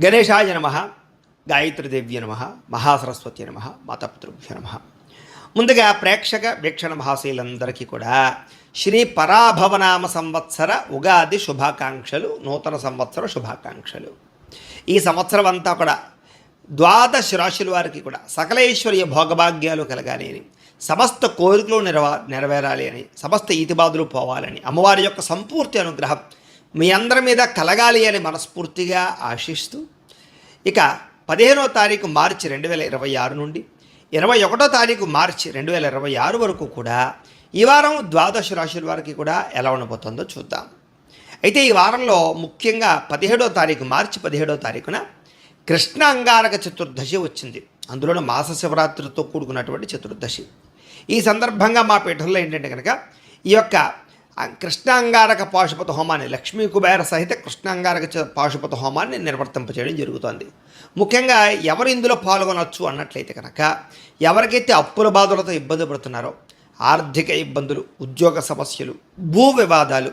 గణేశాయ నమ, గాయత్రీదేవ్య నమ, మహాసరస్వతి నమ, మాతాపితృభ్య నమ. ముందుగా ప్రేక్షక వీక్షణ మహాశీలందరికీ కూడా శ్రీ పరాభవనామ సంవత్సర ఉగాది శుభాకాంక్షలు, నూతన సంవత్సర శుభాకాంక్షలు. ఈ సంవత్సరం అంతా కూడా ద్వాదశ రాశుల వారికి కూడా సకలైశ్వర్య భోగభాగ్యాలు కలగాలి అని, సమస్త కోరికలు నెరవేరాలి అని, సమస్త ఈతిబాదులు పోవాలని, అమ్మవారి యొక్క సంపూర్తి అనుగ్రహం మీ అందరి మీద కలగాలి అని మనస్ఫూర్తిగా ఆశిస్తూ, ఇక 15వ తారీఖు మార్చి 2026 నుండి 21వ తారీఖు మార్చి 2026 వరకు కూడా ఈ వారం ద్వాదశ రాశుల వారికి కూడా ఎలా ఉండబోతుందో చూద్దాం. అయితే ఈ వారంలో ముఖ్యంగా 17వ తారీఖు మార్చి 17వ తారీఖున కృష్ణ అంగారక చతుర్దశి వచ్చింది. అందులోనూ మాస శివరాత్రితో కూడుకున్నటువంటి చతుర్దశి. ఈ సందర్భంగా మా పీఠంలో ఏంటంటే కనుక ఈ యొక్క కృష్ణాంగారక పాశుపత హోమాన్ని, లక్ష్మీ కుబేర సహిత కృష్ణాంగారక పాశుపత హోమాన్ని నిర్వర్తింపచేయడం జరుగుతోంది. ముఖ్యంగా ఎవరు ఇందులో పాల్గొనవచ్చు అన్నట్లయితే కనుక ఎవరికైతే అప్పుల బాధలతో ఇబ్బంది పడుతున్నారో, ఆర్థిక ఇబ్బందులు, ఉద్యోగ సమస్యలు, భూ వివాదాలు,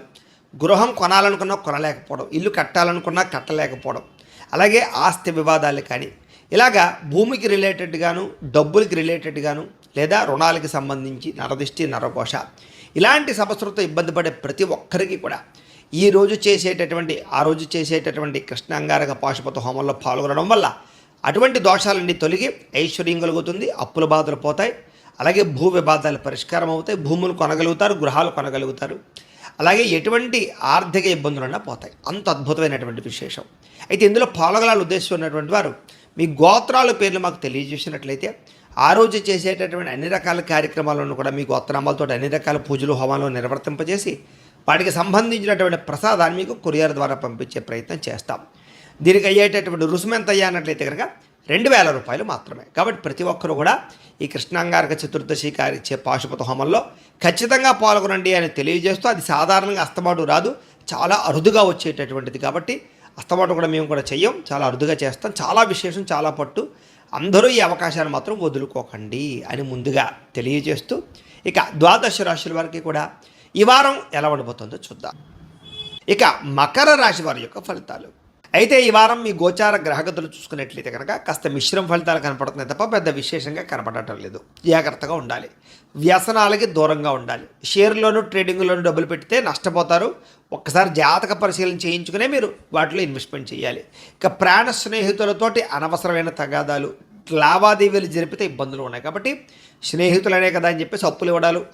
గృహం కొనాలనుకున్నా కొనలేకపోవడం, ఇల్లు కట్టాలనుకున్నా కట్టలేకపోవడం, అలాగే ఆస్తి వివాదాలు కానీ, ఇలాగా భూమికి రిలేటెడ్గాను, డబ్బులకి రిలేటెడ్గాను, లేదా రుణాలకి సంబంధించి నరదిష్టి, నరఘోష, ఇలాంటి సమస్యలతో ఇబ్బంది పడే ప్రతి ఒక్కరికి కూడా ఆ రోజు చేసేటటువంటి కృష్ణాంగారక పాశుపత హోమంలో పాల్గొనడం వల్ల అటువంటి దోషాలన్నీ తొలగి ఐశ్వర్యం కలుగుతుంది, అప్పుల బాధలు పోతాయి, అలాగే భూ వివాదాలు పరిష్కారం అవుతాయి, భూములు కొనగలుగుతారు, గృహాలు కొనగలుగుతారు, అలాగే ఎటువంటి ఆర్థిక ఇబ్బందులన్నా పోతాయి. అంత అద్భుతమైనటువంటి విశేషం. అయితే ఇందులో పాల్గొనాలని ఉద్దేశం ఉన్నటువంటి వారు మీ గోత్రాల పేర్లు మాకు తెలియజేసినట్లయితే ఆ రోజు చేసేటటువంటి అన్ని రకాల కార్యక్రమాలను కూడా మీ గోత్రనామాలతో అన్ని రకాల పూజలు, హోమాలు నిర్వర్తింపజేసి వాటికి సంబంధించినటువంటి ప్రసాదాన్ని మీకు కొరియర్ ద్వారా పంపించే ప్రయత్నం చేస్తాం. దీనికి అయ్యేటటువంటి రుసుము ఎంత అయ్యానట్లయితే కనుక 2000 రూపాయలు మాత్రమే. కాబట్టి ప్రతి ఒక్కరూ కూడా ఈ కృష్ణాంగారక చతుర్దశి పాశుపత హోమంలో ఖచ్చితంగా పాల్గొనండి అని తెలియజేస్తూ, అది సాధారణంగా అస్తమాటు రాదు, చాలా అరుదుగా వచ్చేటటువంటిది. కాబట్టి అస్తమాటు కూడా మేము కూడా చెయ్యం, చాలా అరుదుగా చేస్తాం. చాలా విశేషం, చాలా పట్టు. అందరూ ఈ అవకాశాన్ని మాత్రం వదులుకోకండి అని ముందుగా తెలియజేస్తూ, ఇక ద్వాదశ రాశుల వారికి కూడా ఈ వారం ఎలా ఉండబోతుందో చూద్దాం. ఇక మకర రాశి వారి యొక్క ఫలితాలు. అయితే ఈ వారం మీ గోచార గ్రహగతులు చూసుకున్నట్లయితే కనుక కాస్త మిశ్రమ ఫలితాలు కనపడుతున్నాయి తప్ప పెద్ద విశేషంగా కనపడటం లేదు. జాగ్రత్తగా ఉండాలి, వ్యసనాలకి దూరంగా ఉండాలి. షేర్లోనూ ట్రేడింగ్లోనూ డబ్బులు పెడితే నష్టపోతారు. ఒక్కసారి జాతక పరిశీలన చేయించుకునే మీరు వాటిలో ఇన్వెస్ట్మెంట్ చేయాలి. ఇక ప్రాణ స్నేహితులతోటి అనవసరమైన తగాదాలు, లావాదేవీలు జరిపితే ఇబ్బందులు ఉన్నాయి. కాబట్టి స్నేహితులనే కదా అని చెప్పేసి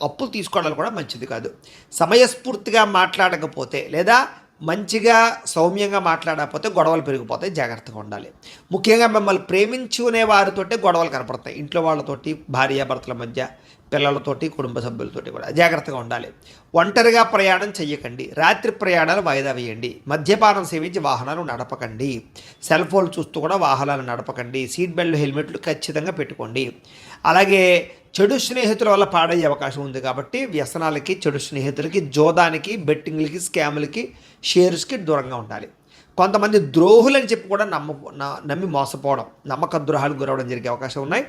అప్పులు తీసుకోవడాలు కూడా మంచిది కాదు. సమయస్ఫూర్తిగా మాట్లాడకపోతే లేదా మంచిగా సౌమ్యంగా మాట్లాడకపోతే గొడవలు పెరిగిపోతాయి. జాగ్రత్తగా ఉండాలి. ముఖ్యంగా మిమ్మల్ని ప్రేమించుకునే వారితోటే గొడవలు కనపడతాయి. ఇంట్లో వాళ్ళతోటి, భార్యాభర్తల మధ్య, పిల్లలతోటి, కుటుంబ సభ్యులతోటి కూడా జాగ్రత్తగా ఉండాలి. ఒంటరిగా ప్రయాణం చెయ్యకండి. రాత్రి ప్రయాణాలు వాయిదా వేయండి. మద్యపానం సేవించి వాహనాలు నడపకండి. సెల్ ఫోన్లు చూస్తూ కూడా వాహనాలు నడపకండి. సీట్ బెల్ట్, హెల్మెట్లు ఖచ్చితంగా పెట్టుకోండి. అలాగే చెడు స్నేహితుల వల్ల పాడయ్యే అవకాశం ఉంది. కాబట్టి వ్యసనాలకి, చెడు స్నేహితులకి, జోదానికి, బెట్టింగ్లకి, స్కాములకి, షేర్స్కి దూరంగా ఉండాలి. కొంతమంది ద్రోహులని చెప్పి కూడా నమ్మి మోసపోవడం, నమ్మక ద్రోహాలు గురవడం జరిగే అవకాశం ఉన్నాయి.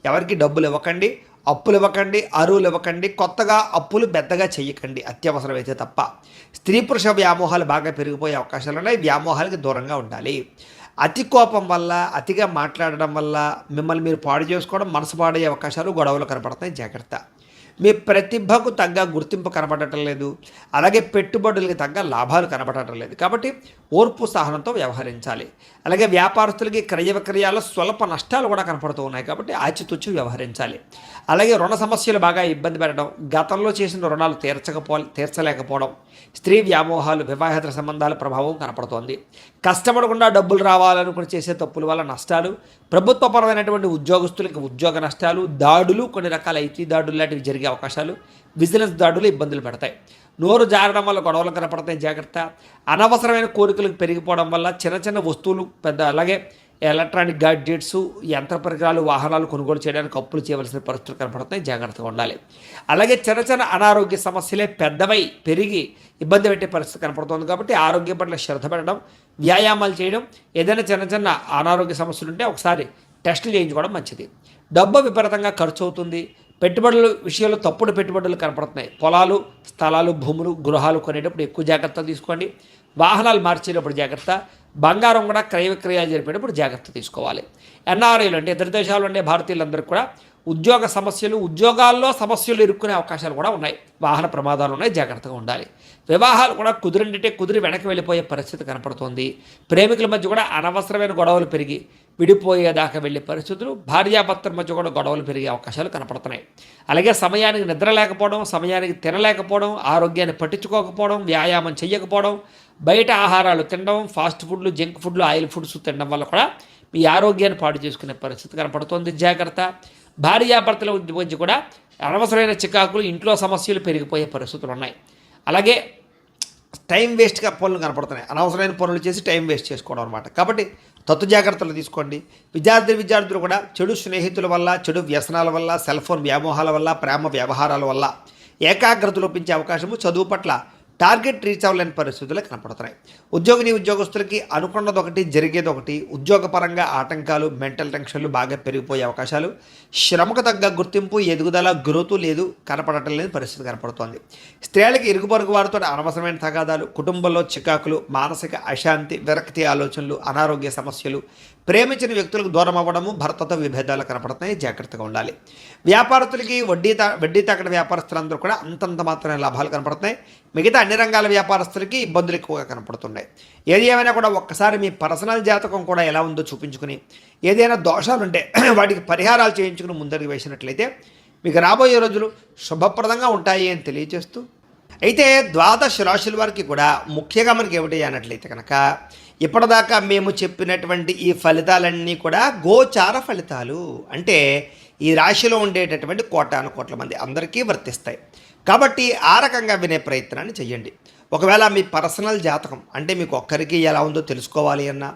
ఎవరికి డబ్బులు ఇవ్వకండి, అప్పులు ఇవ్వకండి, అరువులు ఇవ్వకండి, కొత్తగా అప్పులు పెద్దగా చేయకండి అత్యవసరమైతే తప్ప. స్త్రీ పురుష వ్యామోహాలు బాగా పెరిగిపోయే అవకాశాలు ఉన్నాయి. వ్యామోహాలకి దూరంగా ఉండాలి. అతి కోపం వల్ల, అతిగా మాట్లాడడం వల్ల మిమ్మల్ని మీరు పాడు చేసుకోవడం, మనసు పాడయ్యే అవకాశాలు, గొడవలు కనపడతాయి. జాగ్రత్త. మీ ప్రతిభకు తగ్గ గుర్తింపు కనపడటం లేదు, అలాగే పెట్టుబడులకి తగ్గ లాభాలు కనపడటం లేదు. కాబట్టి ఓర్పు సహనంతో వ్యవహరించాలి. అలాగే వ్యాపారస్తులకి క్రయ విక్రయాల్లో స్వల్ప నష్టాలు కూడా కనపడుతూ ఉన్నాయి. కాబట్టి ఆచితూచి వ్యవహరించాలి. అలాగే రుణ సమస్యలు బాగా ఇబ్బంది పెట్టడం, గతంలో చేసిన రుణాలు తీర్చలేకపోవడం, స్త్రీ వ్యామోహాలు, వివాహేతర సంబంధాల ప్రభావం కనపడుతోంది. కష్టపడకుండా డబ్బులు రావాలనుకుని చేసే తప్పుల వల్ల నష్టాలు, ప్రభుత్వపరమైనటువంటి ఉద్యోగస్తులకి ఉద్యోగ నష్టాలు, దాడులు, కొన్ని రకాల ఐటీ దాడులు లాంటివి జరిగే అవకాశాలు, విజిలెన్స్ దాడులు ఇబ్బందులు పెడతాయి. నోరు జారడం వల్ల గొడవలు కనపడతాయి. జాగ్రత్త. అనవసరమైన కోరికలు పెరిగిపోవడం వల్ల చిన్న చిన్న వస్తువులు, అలాగే ఎలక్ట్రానిక్ గాడ్జెట్స్, యంత్ర పరికరాలు, వాహనాలు కొనుగోలు చేయడానికి అప్పులు చేయవలసిన పరిస్థితులు కనపడుతున్నాయి. జాగ్రత్తగా ఉండాలి. అలాగే చిన్న చిన్న అనారోగ్య సమస్యలే పెద్దవై పెరిగి ఇబ్బంది పెట్టే పరిస్థితి కనపడుతుంది. కాబట్టి ఆరోగ్యం పట్ల శ్రద్ధ పెట్టడం, వ్యాయామాలు చేయడం, ఏదైనా చిన్న చిన్న అనారోగ్య సమస్యలు ఉంటే ఒకసారి టెస్టులు చేయించుకోవడం మంచిది. డబ్బు విపరీతంగా ఖర్చు అవుతుంది. పెట్టుబడుల విషయంలో తప్పుడు పెట్టుబడులు కనపడుతున్నాయి. పొలాలు, స్థలాలు, భూములు, గృహాలు కొనేటప్పుడు ఎక్కువ జాగ్రత్తలు తీసుకోండి. వాహనాలు మార్చేటప్పుడు జాగ్రత్త, బంగారం కూడా క్రయ విక్రయాలు జరిపేటప్పుడు జాగ్రత్త తీసుకోవాలి. ఎన్ఆర్ఐలు అంటే ఇతర దేశాల్లో ఉండే భారతీయులందరికీ కూడా ఉద్యోగ సమస్యలు, ఉద్యోగాల్లో సమస్యలు ఇరుక్కునే అవకాశాలు కూడా ఉన్నాయి. వాహన ప్రమాదాలు ఉన్నాయి, జాగ్రత్తగా ఉండాలి. వివాహాలు కూడా కుదిరి వెనక్కి వెళ్ళిపోయే పరిస్థితి కనపడుతోంది. ప్రేమికుల మధ్య కూడా అనవసరమైన గొడవలు పెరిగి విడిపోయేదాకా వెళ్ళే పరిస్థితులు, భార్యాభర్తల మధ్య కూడా గొడవలు పెరిగే అవకాశాలు కనపడుతున్నాయి. అలాగే సమయానికి నిద్ర లేకపోవడం, సమయానికి తినలేకపోవడం, ఆరోగ్యాన్ని పట్టించుకోకపోవడం, వ్యాయామం చేయకపోవడం, బయట ఆహారాలు తినడం, ఫాస్ట్ ఫుడ్లు, జంక్ ఫుడ్లు, ఆయిల్ ఫుడ్స్ తినడం వల్ల కూడా మీ ఆరోగ్యాన్ని పాడు చేసుకునే పరిస్థితి కనపడుతోంది. జాగ్రత్త. భార్యాభర్తల మధ్య కూడా అనవసరమైన చికాకులు, ఇంట్లో సమస్యలు పెరిగిపోయే పరిస్థితులు ఉన్నాయి. అలాగే టైం వేస్ట్గా పనులు కనపడుతున్నాయి. అనవసరమైన పనులు చేసి టైం వేస్ట్ చేసుకోవడం అనమాట. కాబట్టి తత్తు జాగ్రత్తలు తీసుకోండి. విద్యార్థులు కూడా చెడు స్నేహితుల వల్ల, చెడు వ్యసనాల వల్ల, సెల్ ఫోన్ వ్యామోహాల వల్ల, ప్రేమ వ్యవహారాల వల్ల ఏకాగ్రత లోపించే అవకాశము, చదువు పట్ల టార్గెట్ రీచ్ అవ్వలేని పరిస్థితులు కనపడుతున్నాయి. ఉద్యోగస్తులకి అనుకున్నది ఒకటి, జరిగేది ఒకటి. ఉద్యోగపరంగా ఆటంకాలు, మెంటల్ టెన్షన్లు బాగా పెరిగిపోయే అవకాశాలు, శ్రమకు తగ్గ గుర్తింపు, ఎదుగుదల, గ్రోతు లేదు, కనపడటం లేని పరిస్థితి కనపడుతోంది. స్త్రీలకి ఇరుగు పొరుగు వారితో అనవసరమైన తగాదాలు, కుటుంబంలో చికాకులు, మానసిక అశాంతి, విరక్తి ఆలోచనలు, అనారోగ్య సమస్యలు, ప్రేమించిన వ్యక్తులకు దూరం అవ్వడము, భర్తతో విభేదాలు కనపడుతున్నాయి. జాగ్రత్తగా ఉండాలి. వ్యాపారస్తులకి వడ్డీ తాకడ వ్యాపారస్తులందరూ కూడా అంతంత మాత్రమే లాభాలు కనపడుతున్నాయి. మిగతా అన్ని రంగాల వ్యాపారస్తులకి ఇబ్బందులు ఎక్కువగా కనపడుతున్నాయి. ఏది ఏమైనా కూడా ఒక్కసారి మీ పర్సనల్ జాతకం కూడా ఎలా ఉందో చూపించుకుని, ఏదైనా దోషాలు ఉంటే వాటికి పరిహారాలు చేయించుకుని ముందరికి వేసినట్లయితే మీకు రాబోయే రోజులు శుభప్రదంగా ఉంటాయి అని తెలియజేస్తూ, అయితే ద్వాదశ రాశుల వారికి కూడా ముఖ్యంగా మనకి ఏమిటి అన్నట్లయితే కనుక, ఇప్పటిదాకా మేము చెప్పినటువంటి ఈ ఫలితాలన్నీ కూడా గోచార ఫలితాలు. అంటే ఈ రాశిలో ఉండేటటువంటి కోటాను మంది అందరికీ వర్తిస్తాయి. కాబట్టి ఆ రకంగా వినే ప్రయత్నాన్ని చెయ్యండి. ఒకవేళ మీ పర్సనల్ జాతకం అంటే మీకు ఒక్కరికి ఎలా ఉందో తెలుసుకోవాలి అన్నా,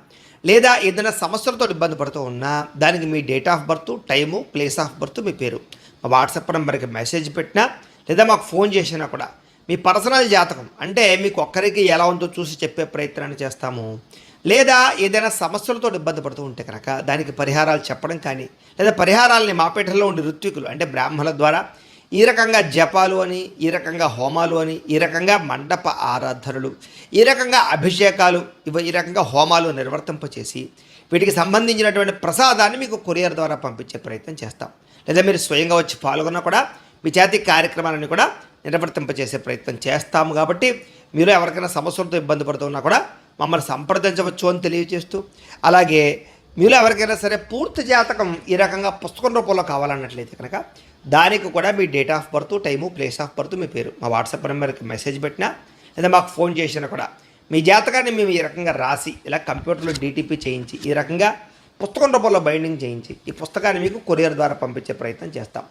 లేదా ఏదైనా సమస్యలతో ఇబ్బంది పడుతూ ఉన్నా, దానికి మీ date of birth, time, place of birth, మీ పేరు మా వాట్సాప్ నెంబర్కి మెసేజ్ పెట్టినా, లేదా మాకు ఫోన్ చేసినా కూడా మీ పర్సనల్ జాతకం అంటే మీకు ఒక్కరికి ఎలా ఉందో చూసి చెప్పే ప్రయత్నాన్ని చేస్తాము. లేదా ఏదైనా సమస్యలతో ఇబ్బంది పడుతూ ఉంటే కనుక దానికి పరిహారాలు చెప్పడం కానీ, లేదా పరిహారాలని మాపేటలో ఉండే ఋత్వికులు అంటే బ్రాహ్మణుల ద్వారా ఈ రకంగా జపాలు అని, ఈ రకంగా హోమాలు అని, ఈ రకంగా మండప ఆరాధనలు, ఈ రకంగా అభిషేకాలు, ఈ రకంగా హోమాలు నిర్వర్తింపచేసి వీటికి సంబంధించినటువంటి ప్రసాదాన్ని మీకు కొరియర్ ద్వారా పంపించే ప్రయత్నం చేస్తాం. లేదా మీరు స్వయంగా వచ్చి పాల్గొన్నా కూడా మీ చేతి కార్యక్రమాలను కూడా నిర్వర్తింపచేసే ప్రయత్నం చేస్తాము. కాబట్టి మీరు ఎవరికైనా సమస్యలతో ఇబ్బంది పడుతున్నా కూడా మమ్మల్ని సంప్రదించవచ్చు అని తెలియజేస్తూ, అలాగే మీరు ఎవరికైనా సరే పూర్తి జాతకం ఈ రకంగా పుస్తకం రూపంలో కావాలన్నట్లయితే కనుక దానికి కూడా మీ date of birth, time, place of birth, మీ పేరు మా వాట్సాప్ నెంబర్కి మెసేజ్ పెట్టినా, లేదా మాకు ఫోన్ చేసినా కూడా మీ జాతకాన్ని మేము ఈ రకంగా రాసి ఇలా కంప్యూటర్లో డీటీపీ చేయించి ఈ రకంగా పుస్తకం రూపంలో బైండింగ్ చేయించి ఈ పుస్తకాన్ని మీకు కొరియర్ ద్వారా పంపించే ప్రయత్నం చేస్తాం.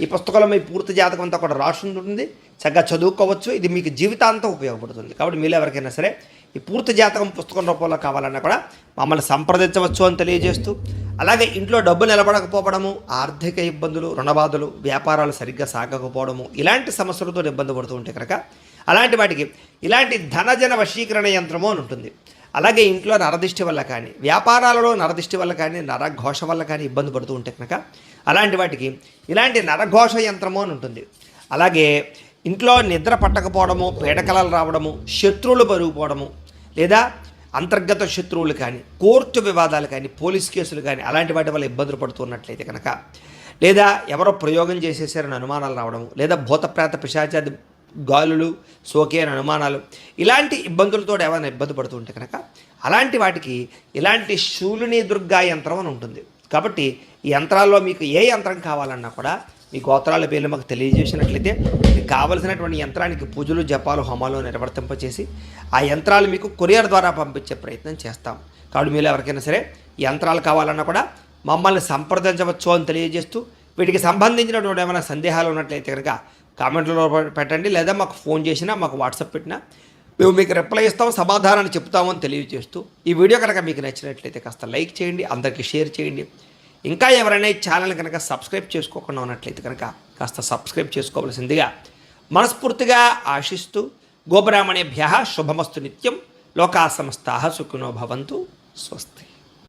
ఈ పుస్తకంలో మీ పూర్తి జాతకం అంతా కూడా రాసి ఉంటుంది. చక్కగా చదువుకోవచ్చు. ఇది మీకు జీవితాంతం ఉపయోగపడుతుంది. కాబట్టి మీరు ఎవరికైనా సరే ఈ పూర్తి జాతకం పుస్తకం రూపంలో కావాలన్నా కూడా మమ్మల్ని సంప్రదించవచ్చు అని తెలియజేస్తూ, అలాగే ఇంట్లో డబ్బు నిలబడకపోవడము, ఆర్థిక ఇబ్బందులు, రుణబాధలు, వ్యాపారాలు సరిగ్గా సాగకపోవడము, ఇలాంటి సమస్యలతో ఇబ్బంది పడుతూ ఉంటే కనుక అలాంటి వాటికి ఇలాంటి ధనజన వశీకరణ యంత్రము అని ఉంటుంది. అలాగే ఇంట్లో నరదిష్టి వల్ల కానీ, వ్యాపారాలలో నరదిష్టి వల్ల కానీ, నరఘోష వల్ల కానీ ఇబ్బంది పడుతూ ఉంటే కనుక అలాంటి వాటికి ఇలాంటి నరఘోష యంత్రము అని ఉంటుంది. అలాగే ఇంట్లో నిద్ర పట్టకపోవడము, పీడకలలు రావడము, శత్రువులు పెరిగిపోవడము, లేదా అంతర్గత శత్రువులు కానీ, కోర్టు వివాదాలు కానీ, పోలీస్ కేసులు కానీ అలాంటి వాటి వల్ల ఇబ్బందులు పడుతున్నట్లయితే కనుక, లేదా ఎవరో ప్రయోగం చేసేసారని అనుమానాలు రావడము, లేదా భూతప్రేత పిశాచాది గాలులు సోకే అని అనుమానాలు, ఇలాంటి ఇబ్బందులతో ఏమైనా ఇబ్బంది పడుతూ ఉంటే కనుక అలాంటి వాటికి ఇలాంటి శూలిని దుర్గా యంత్రం అని ఉంటుంది. కాబట్టి ఈ యంత్రాల్లో మీకు ఏ యంత్రం కావాలన్నా కూడా మీ గోత్రాల పేర్లు మాకు తెలియజేసినట్లయితే మీకు కావలసినటువంటి యంత్రానికి పూజలు, జపాలు, హోమాలు నిర్వర్తింపచేసి ఆ యంత్రాలు మీకు కొరియర్ ద్వారా పంపించే ప్రయత్నం చేస్తాం. కాబట్టి మీరు ఎవరికైనా సరే యంత్రాలు కావాలన్నా కూడా మమ్మల్ని సంప్రదించవచ్చు అని తెలియజేస్తూ, వీటికి సంబంధించినటువంటి ఏమైనా సందేహాలు ఉన్నట్లయితే కనుక కామెంట్లో పెట్టండి, లేదా మాకు ఫోన్ చేసినా, మాకు వాట్సాప్ పెట్టినా మేము మీకు రిప్లై ఇస్తాం, సమాధానాన్ని చెప్తామని తెలియజేస్తూ, ఈ వీడియో కనుక మీకు నచ్చినట్లయితే కాస్త లైక్ చేయండి, అందరికీ షేర్ చేయండి. ఇంకా ఎవరైనా ఈ ఛానల్ కనుక సబ్స్క్రైబ్ చేసుకోకుండా ఉన్నట్లయితే కనుక కాస్త సబ్స్క్రైబ్ చేసుకోవాల్సిందిగా మనస్ఫూర్తిగా ఆశిస్తూ, గోబ్రాహ్మణేభ్యః శుభమస్తు నిత్యం, లోకా సమస్తాః సుఖినో భవంతు. స్వస్తి.